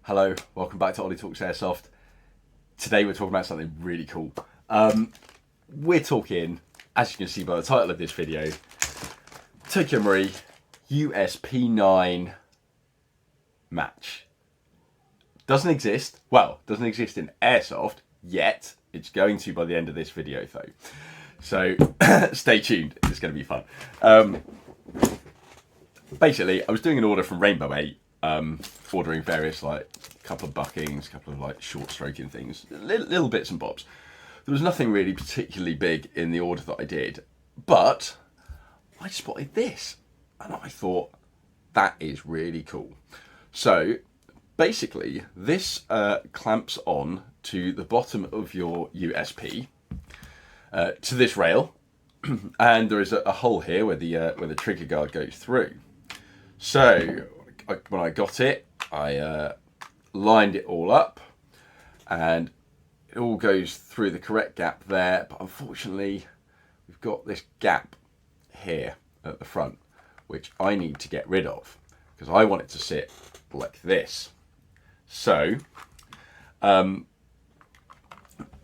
Hello, welcome back to Ollie Talks Airsoft. Today we're talking about something really cool. We're talking, as you can see by the title of this video, Tokyo Marui USP 9 match. Doesn't exist in Airsoft yet. It's going to by the end of this video though. So stay tuned, it's going to be fun. Basically, I was doing an order from Rainbow 8, ordering various couple of buckings, couple of short stroking things, little bits and bobs. There was nothing really particularly big in the order that I did, but I spotted this and I thought that is really cool. So basically this clamps on to the bottom of your USP to this rail, and there is a hole here where the trigger guard goes through. So when I got it, I lined it all up and it all goes through the correct gap there, but unfortunately we've got this gap here at the front which I need to get rid of because I want it to sit like this. So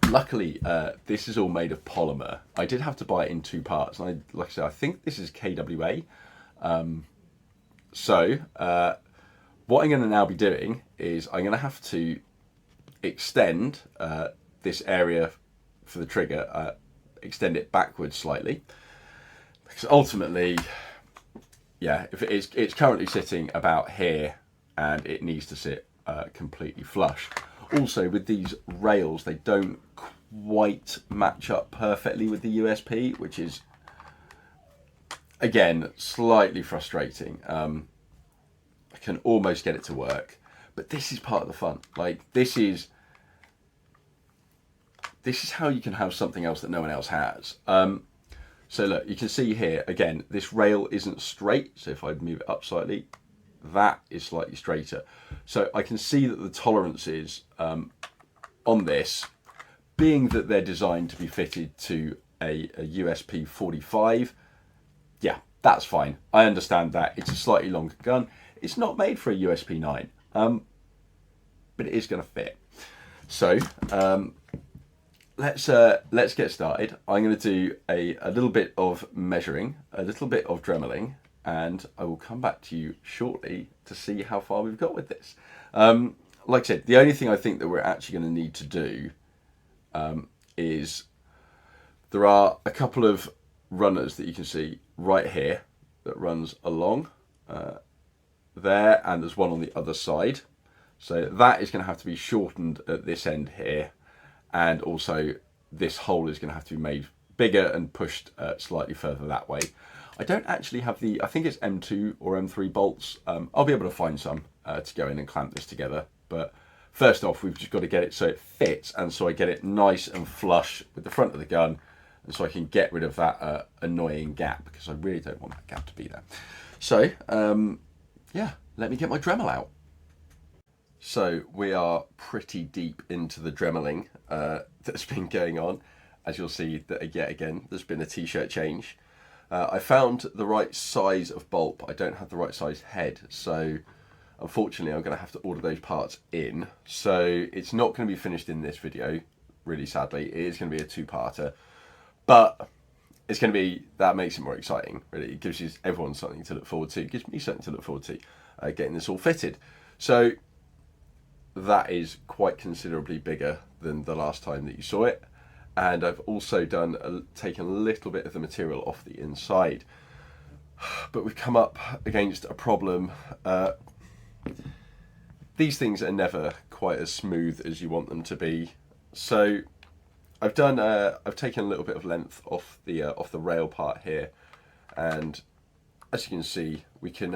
luckily this is all made of polymer. I did have to buy it in two parts, and like I said, I think this is KWA. So what I'm going to now be doing is I'm going to have to extend this area for the trigger, extend it backwards slightly, because ultimately, yeah, if it's currently sitting about here and it needs to sit completely flush. Also with these rails, they don't quite match up perfectly with the USP, which is again slightly frustrating. I can almost get it to work, but this is part of the fun. This is how you can have something else that no one else has. So look, you can see here again, this rail isn't straight, so if I move it up slightly, that is slightly straighter. So I can see that the tolerances on this, being that they're designed to be fitted to a USP 45, yeah, that's fine. I understand that. It's a slightly longer gun. It's not made for a USP 9, but it is going to fit. So let's get started. I'm going to do a little bit of measuring, a little bit of dremeling, and I will come back to you shortly to see how far we've got with this. Like I said, the only thing I think that we're actually going to need to do is there are a couple of runners that you can see right here that runs along there, and there's one on the other side. So that is going to have to be shortened at this end here, and also this hole is going to have to be made bigger and pushed slightly further that way. I don't actually have I think it's M2 or M3 bolts. I'll be able to find some to go in and clamp this together, but first off we've just got to get it so it fits, and so I get it nice and flush with the front of the gun, and so I can get rid of that annoying gap, because I really don't want that gap to be there. So yeah, let me get my Dremel out. So we are pretty deep into the dremeling that's been going on. As you'll see that yet again, there's been a t-shirt change. I found the right size of bolt, but I don't have the right size head. So unfortunately, I'm going to have to order those parts in. So it's not going to be finished in this video, really sadly. It is going to be a two-parter, but it's going to be, that makes it more exciting, really. It gives you everyone something to look forward to. It gives me something to look forward to, getting this all fitted. So that is quite considerably bigger than the last time that you saw it. And I've also taken a little bit of the material off the inside. But we've come up against a problem. These things are never quite as smooth as you want them to be. So I've taken a little bit of length off the rail part here, and as you can see, we can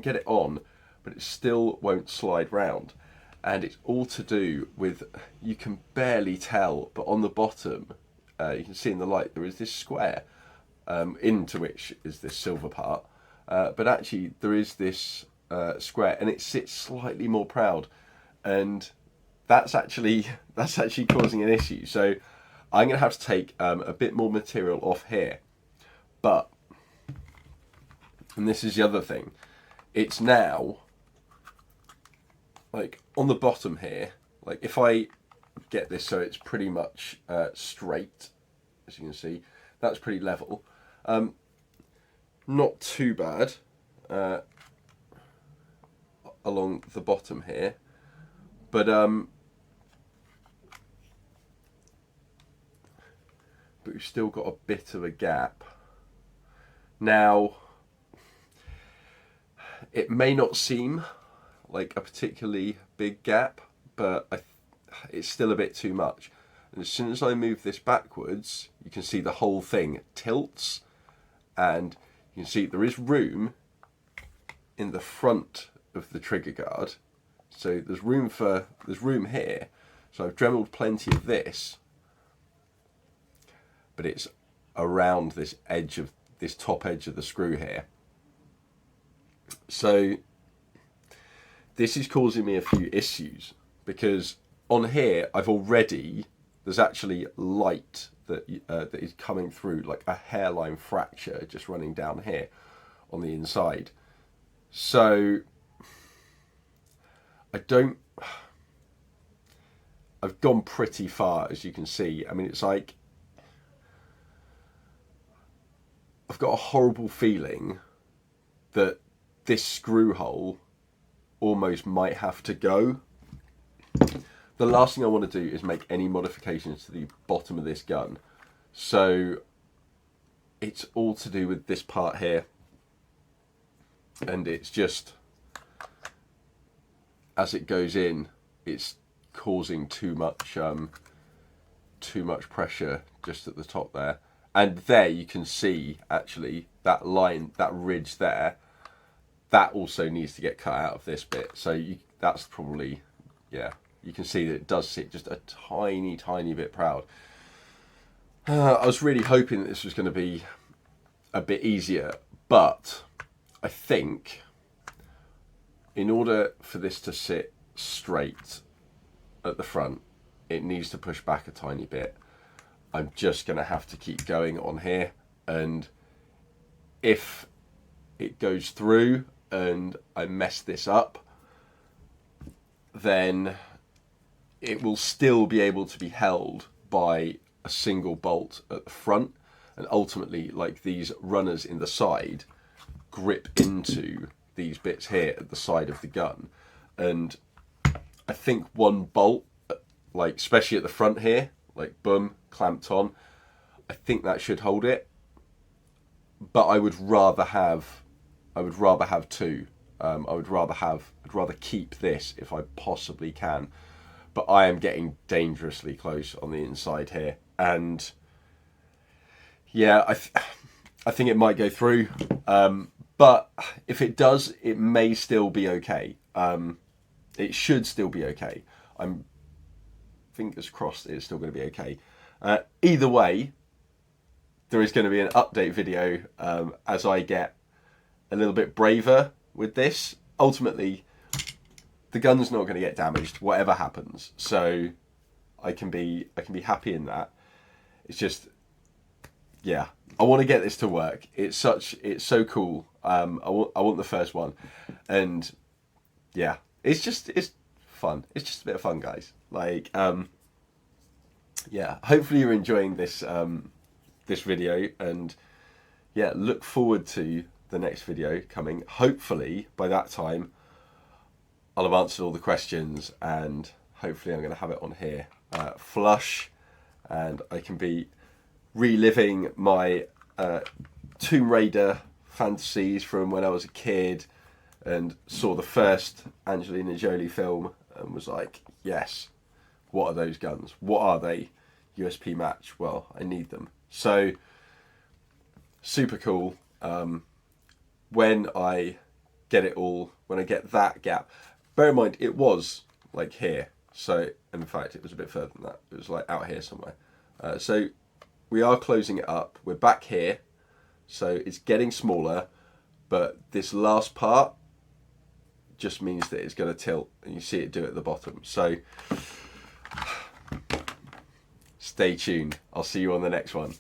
get it on, but it still won't slide round. And it's all to do with, you can barely tell, but on the bottom, you can see in the light, there is this square, into which is this silver part, but actually there is this square, and it sits slightly more proud, and that's actually causing an issue. So I'm going to have to take a bit more material off here, but, and this is the other thing, it's now like on the bottom here, like if I get this so it's pretty much straight, as you can see, that's pretty level. Not too bad along the bottom here, but we've still got a bit of a gap. Now, it may not seem like a particularly big gap, but it's still a bit too much. And as soon as I move this backwards, you can see the whole thing tilts, and you can see there is room in the front of the trigger guard. So there's room here. So I've dremeled plenty of this, but it's around this top edge of the screw here. So this is causing me a few issues, because on here there's actually light that is coming through, like a hairline fracture just running down here on the inside. So I've gone pretty far, as you can see. I mean, it's like I've got a horrible feeling that this screw hole almost might have to go. The last thing I want to do is make any modifications to the bottom of this gun. So it's all to do with this part here. And it's just, as it goes in, it's causing too much pressure just at the top there. And there you can see actually that line, that ridge there, that also needs to get cut out of this bit. So that's probably, yeah, you can see that it does sit just a tiny bit proud. I was really hoping that this was going to be a bit easier, but I think in order for this to sit straight at the front, it needs to push back a tiny bit. I'm just going to have to keep going on here, and if it goes through and I mess this up, then it will still be able to be held by a single bolt at the front, and ultimately, like, these runners in the side grip into these bits here at the side of the gun. And I think one bolt, like especially at the front here, like boom, clamped on, I think that should hold it. But I would rather have two. I'd rather keep this if I possibly can. But I am getting dangerously close on the inside here, and yeah, I think it might go through. But if it does, it may still be okay. It should still be okay. I'm fingers crossed it's still going to be okay. Either way, there is going to be an update video as I get a little bit braver with this. Ultimately, the gun's not going to get damaged, whatever happens. So I can be happy in that. It's just, yeah, I want to get this to work. It's so cool. I want the first one, and yeah, it's fun. It's just a bit of fun, guys. Like, yeah, hopefully you're enjoying this this video, and yeah, look forward to the next video coming. Hopefully by that time I'll have answered all the questions, and hopefully I'm going to have it on here flush, and I can be reliving my Tomb Raider fantasies from when I was a kid and saw the first Angelina Jolie film and was like, yes, what are those guns? What are they? USP match. Well, I need them. So super cool. When I get that gap, bear in mind it was like here. So in fact it was a bit further than that. It was like out here somewhere. So we are closing it up. We're back here. So it's getting smaller, but this last part just means that it's going to tilt, and you see it do it at the bottom. So stay tuned. I'll see you on the next one.